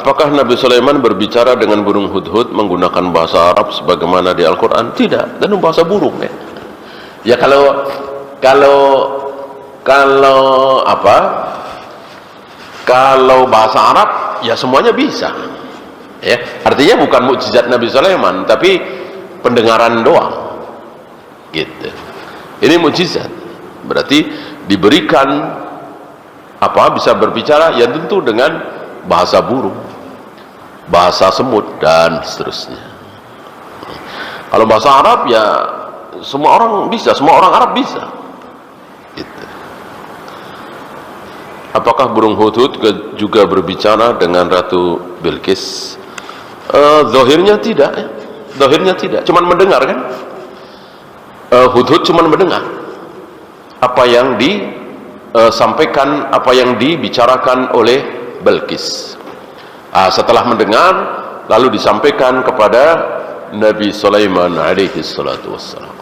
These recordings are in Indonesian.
Apakah Nabi Sulaiman berbicara dengan burung hudhud menggunakan bahasa Arab sebagaimana di Al-Quran? Tidak, dan bahasa burung ya. Ya kalau bahasa Arab ya semuanya bisa. Ya, artinya bukan mukjizat Nabi Sulaiman, tapi pendengaran doang. Gitu. Ini mukjizat. Berarti diberikan bisa berbicara ya tentu dengan bahasa burung, bahasa semut dan seterusnya. Kalau bahasa Arab ya semua orang bisa, semua orang Arab bisa. Gitu. Apakah burung hudhud juga berbicara dengan Ratu Bilqis? Zahirnya tidak ya. Zahirnya tidak, cuman mendengar kan. Hudhud cuman mendengar apa yang disampaikan, apa yang dibicarakan oleh Bilqis. Setelah mendengar lalu disampaikan kepada Nabi Sulaiman alaihi salatu wassalam.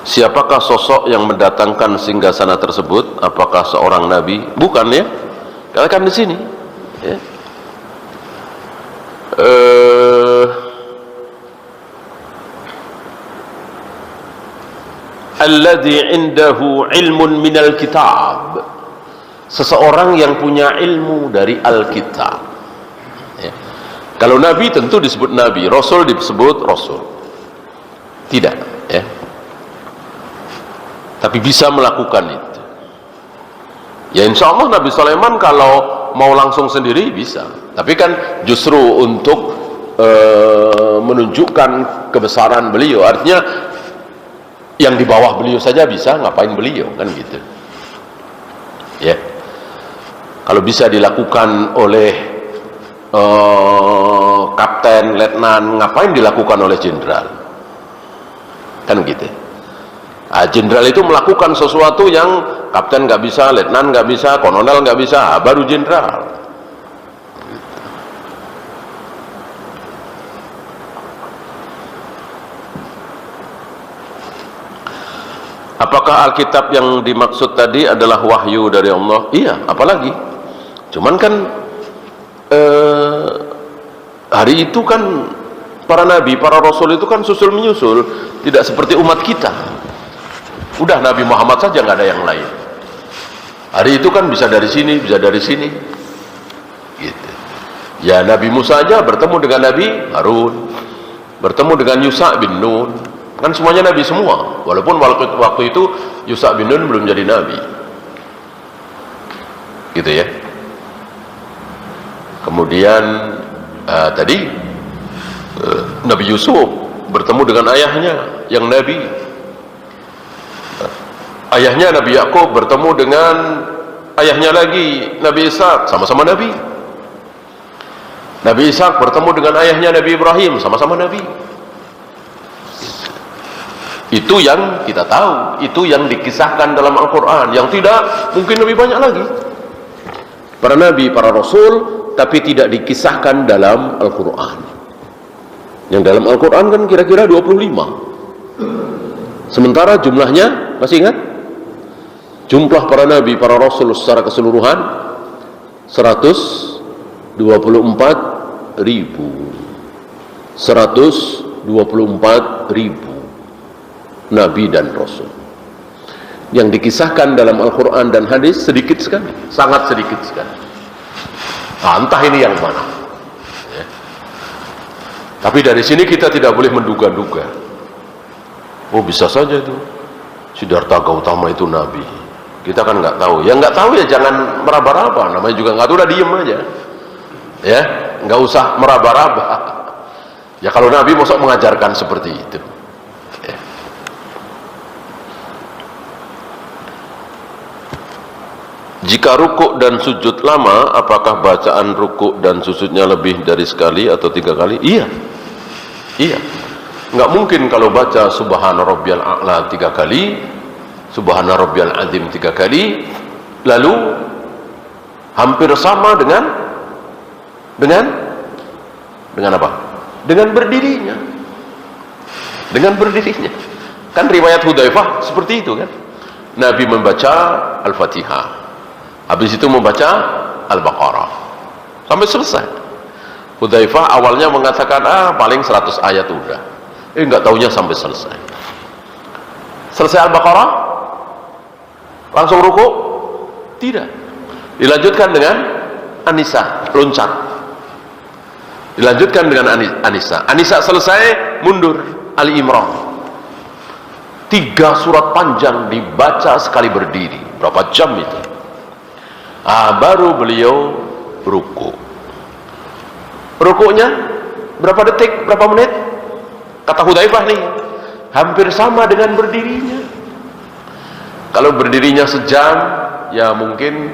Siapakah sosok yang mendatangkan singgasana tersebut? Apakah seorang nabi? Bukan ya. Katakan di sini. Ya. Alladzi indahu ilmun minal kitab. Seseorang yang punya ilmu dari Alkitab. Ya. Kalau nabi tentu disebut nabi, rasul disebut rasul. Tidak, ya. Tapi bisa melakukan itu. Ya insya Allah Nabi Sulaiman kalau mau langsung sendiri bisa. Tapi kan justru untuk menunjukkan kebesaran beliau, artinya yang di bawah beliau saja bisa, ngapain beliau kan gitu. Ya. Kalau bisa dilakukan oleh kapten, letnan, ngapain dilakukan oleh jenderal? Kan gitu. Jenderal itu melakukan sesuatu yang kapten nggak bisa, letnan nggak bisa, kolonel nggak bisa, baru jenderal. Apakah Alkitab yang dimaksud tadi adalah wahyu dari Allah? Iya, apalagi. Cuman kan hari itu kan para nabi, para rasul itu kan susul menyusul, tidak seperti umat kita. Udah Nabi Muhammad saja, nggak ada yang lain. Hari itu kan bisa dari sini, bisa dari sini. Gitu. Ya Nabi Musa aja bertemu dengan Nabi Harun, bertemu dengan Yusha bin Nun. Kan semuanya Nabi semua. Walaupun waktu itu Yusha bin Nun belum jadi Nabi. Gitu ya. Kemudian tadi Nabi Yusuf bertemu dengan ayahnya yang Nabi. Ayahnya Nabi Yakub bertemu dengan ayahnya lagi Nabi Ishak, sama-sama Nabi. Nabi Ishak bertemu dengan ayahnya Nabi Ibrahim, sama-sama Nabi. Itu yang kita tahu, itu yang dikisahkan dalam Al-Quran. Yang tidak, mungkin lebih banyak lagi para nabi, para rasul, tapi tidak dikisahkan dalam Al-Quran. Yang dalam Al-Quran kan kira-kira 25. Sementara jumlahnya, masih ingat? Jumlah para nabi, para rasul secara keseluruhan 124.000. 124.000 nabi dan rasul. Yang dikisahkan dalam Al-Quran dan hadis sedikit sekali, sangat sedikit sekali. Entah ini yang mana. Ya. Tapi dari sini kita tidak boleh menduga-duga. Oh bisa saja itu Siddhartha Gautama itu nabi. Kita kan nggak tahu. Yang nggak tahu ya jangan meraba-raba. Namanya juga nggak tahu, udah diem aja. Ya, nggak usah meraba-raba. Ya kalau Nabi masa mengajarkan seperti itu. Ya. Jika rukuk dan sujud lama, apakah bacaan rukuk dan sujudnya lebih dari sekali atau 3 kali? Iya. Iya. Nggak mungkin kalau baca Subhana Rabbiyal A'la 3 kali, Subhana Rabbiyal Azim 3 kali, lalu hampir sama dengan apa? Dengan berdirinya. Dengan berdirinya. Kan riwayat Hudzaifah seperti itu kan. Nabi membaca Al-Fatihah, habis itu membaca Al-Baqarah sampai selesai. Hudzaifah awalnya mengatakan paling 100 ayat udah, nggak taunya sampai selesai. Selesai Al-Baqarah langsung ruku? Tidak, dilanjutkan dengan An-Nisa, loncat. Dilanjutkan dengan An-Nisa. An-Nisa selesai, mundur Ali Imran. 3 surat panjang dibaca sekali berdiri. Berapa jam itu? Baru beliau ruku. Rukunya berapa detik, berapa menit? Kata Hudzaifah nih, hampir sama dengan berdirinya. Kalau berdirinya sejam, ya mungkin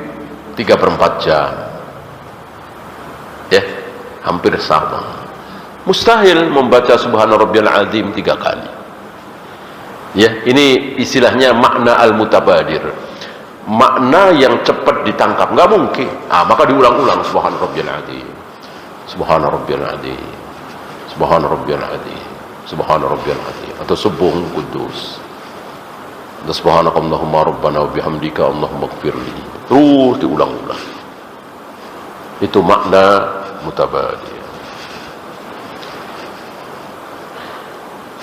3/4 jam. Ya, hampir sama. Mustahil membaca Subhana Rabbiyal Azim 3 kali. Ya, ini istilahnya makna al-mutabadir. Makna yang cepat ditangkap, nggak mungkin. Maka diulang-ulang Subhana Rabbiyal Azim. Subhana Rabbiyal Azim. Subhana Rabbiyal Azim. Subhana Rabbiyal Azim. Atau Subuhun Kudus. Atau Subhanakallahumma Rabbana wa bihamdika Allahumma ighfirli. Terus diulang-ulang. Itu makna mutabadir.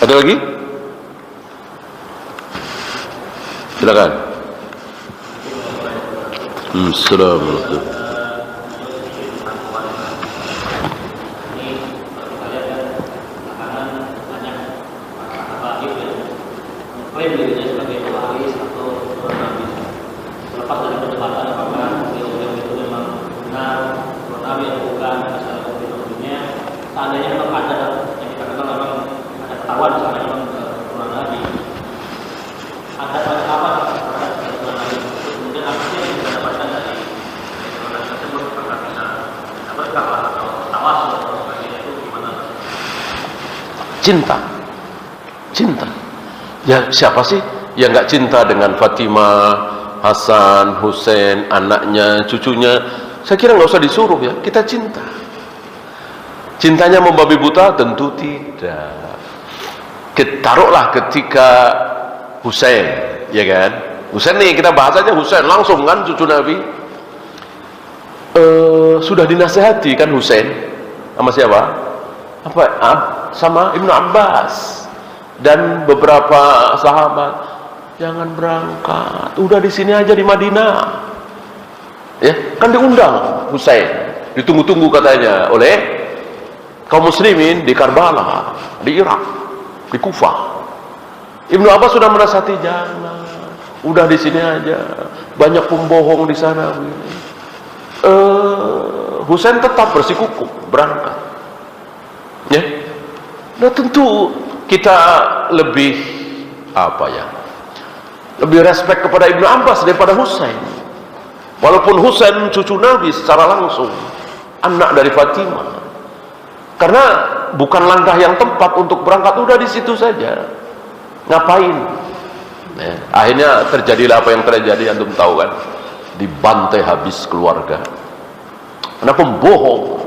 Ada lagi? Silakan. Assalamualaikum. Klaim dirinya sebagai pewaris atau seorang nabi. Terlepas dari perdebatan apakah beliau itu memang benar seorang nabi atau bukan, masalah konfliknya, seandainya memang ada yang dikatakan memang ada ketahuan misalnya memang seorang nabi, ada apa terhadap seorang nabi, kemudian apa sih yang kita dapatkan dari seorang nabi tersebut, apakah bisa berkah atau tawasul atau sebagainya, itu gimana? Cinta. Ya, siapa sih yang nggak cinta dengan Fatimah, Hasan, Husain, anaknya, cucunya? Saya kira nggak usah disuruh ya, kita cinta. Cintanya membabi buta? Tentu tidak. Taruhlah ketika Husain, ya kan? Husain nih, kita bahas aja Husain langsung kan, cucu Nabi. Sudah dinasehati kan Husain sama siapa? Sama Ibnu Abbas dan beberapa sahabat, jangan berangkat, udah di sini aja di Madinah. Ya, kan diundang Husain, ditunggu-tunggu katanya oleh kaum muslimin di Karbala, di Irak, di Kufah. Ibnu Abbas sudah menasihati, jangan, udah di sini aja, banyak pembohong di sana. Husain tetap bersikukuh berangkat. Ya, nah tentu kita lebih lebih respek kepada Ibnu Abbas daripada Husain. Walaupun Husain cucu Nabi secara langsung, anak dari Fatimah. Karena bukan langkah yang tepat untuk berangkat, udah di situ saja. Ngapain? Nah, akhirnya terjadilah apa yang terjadi, antum tahu kan? Dibantai habis keluarga. Karena pembohong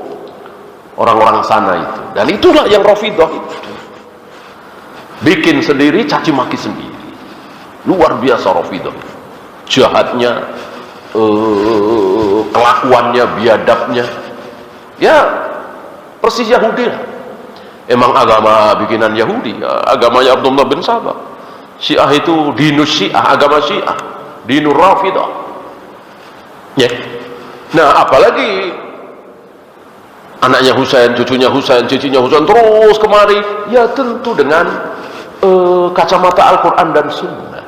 orang-orang sana itu. Dan itulah yang Rafidhah itu. Bikin sendiri, caci maki sendiri. Luar biasa Rafidhah. Jahatnya, kelakuannya, biadabnya. Ya, persis Yahudi lah. Emang agama bikinan Yahudi, agamanya Abdullah bin Sabah. Syiah itu dinus Syiah, agama Syiah, dinur Rafidhah. Ya. Nah, apalagi anaknya Husain, cucunya Husain, cicinya Husain terus kemari, ya tentu dengan kacamata Al-Quran dan Sunnah.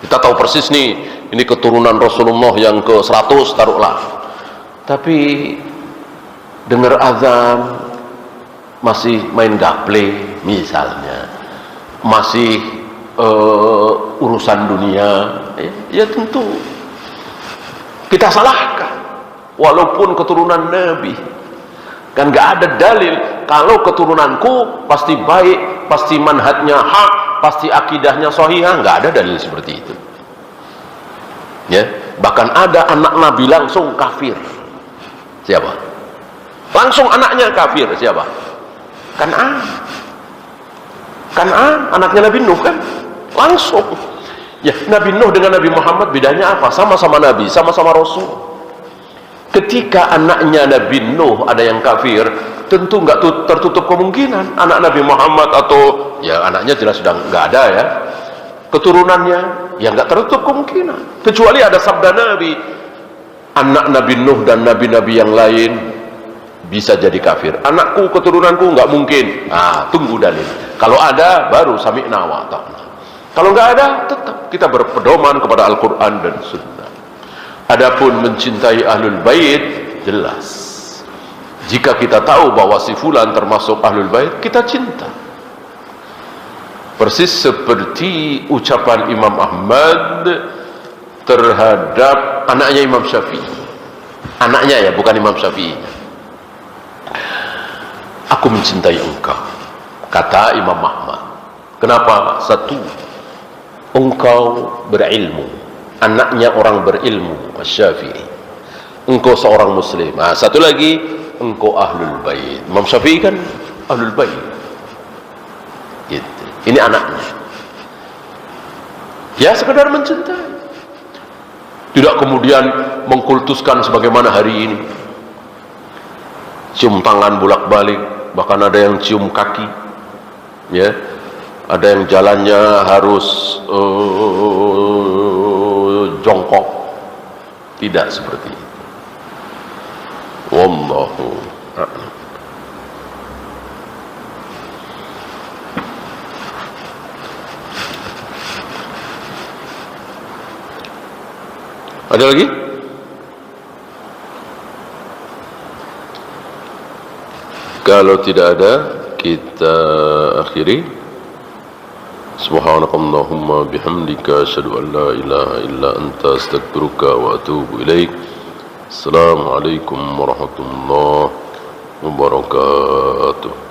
Kita tahu persis nih, ini keturunan Rasulullah yang ke-100 taruhlah. Tapi dengar azan masih main gaple misalnya, masih urusan dunia, ya tentu kita salahkan. Walaupun keturunan Nabi, kan gak ada dalil kalau keturunanku pasti baik, pasti manhajnya hak, pasti akidahnya sahihah. Gak ada dalil seperti itu. Ya, bahkan ada anak Nabi langsung kafir. Siapa? Langsung anaknya kafir. Siapa? Kan'an, anaknya Nabi Nuh kan? Langsung. Ya, Nabi Nuh dengan Nabi Muhammad bedanya apa? Sama-sama Nabi, sama-sama Rasul. Ketika anaknya Nabi Nuh ada yang kafir, tentu nggak tertutup kemungkinan anak Nabi Muhammad atau ya anaknya jelas sudah nggak ada ya, keturunannya ya nggak tertutup kemungkinan. Kecuali ada sabda Nabi, anak Nabi Nuh dan nabi-nabi yang lain bisa jadi kafir. Anakku, keturunanku nggak mungkin. Nah, tunggu dalil. Kalau ada, baru sami'na wa ta'na. Kalau nggak ada, tetap kita berpedoman kepada Al-Quran dan Sunnah. Adapun mencintai Ahlul Bait, jelas. Jika kita tahu bahwa si fulan termasuk Ahlul Bait, kita cinta. Persis seperti ucapan Imam Ahmad terhadap anaknya Imam Syafi'i. Anaknya ya, bukan Imam Syafi'i. Aku mencintai engkau, kata Imam Ahmad. Kenapa? Satu, engkau berilmu, anaknya orang berilmu, Syafi'i. Engkau seorang muslim. Nah, satu lagi, engkau Ahlul Bait. Imam Syafi'i kan Ahlul Bait. Gitu. Ini anaknya. Ya sekedar mencintai. Tidak kemudian mengkultuskan sebagaimana hari ini. Cium tangan bolak-balik, bahkan ada yang cium kaki, ya, ada yang jalannya harus jongkok. Tidak seperti itu. Wallahu a'lam. Ada lagi? Kalau tidak ada, kita akhiri. Subhanakallahumma bihamdika asyhadu an la ilaha illa anta astaghfiruka wa atubu ilaik. Assalamualaikum warahmatullahi wabarakatuh.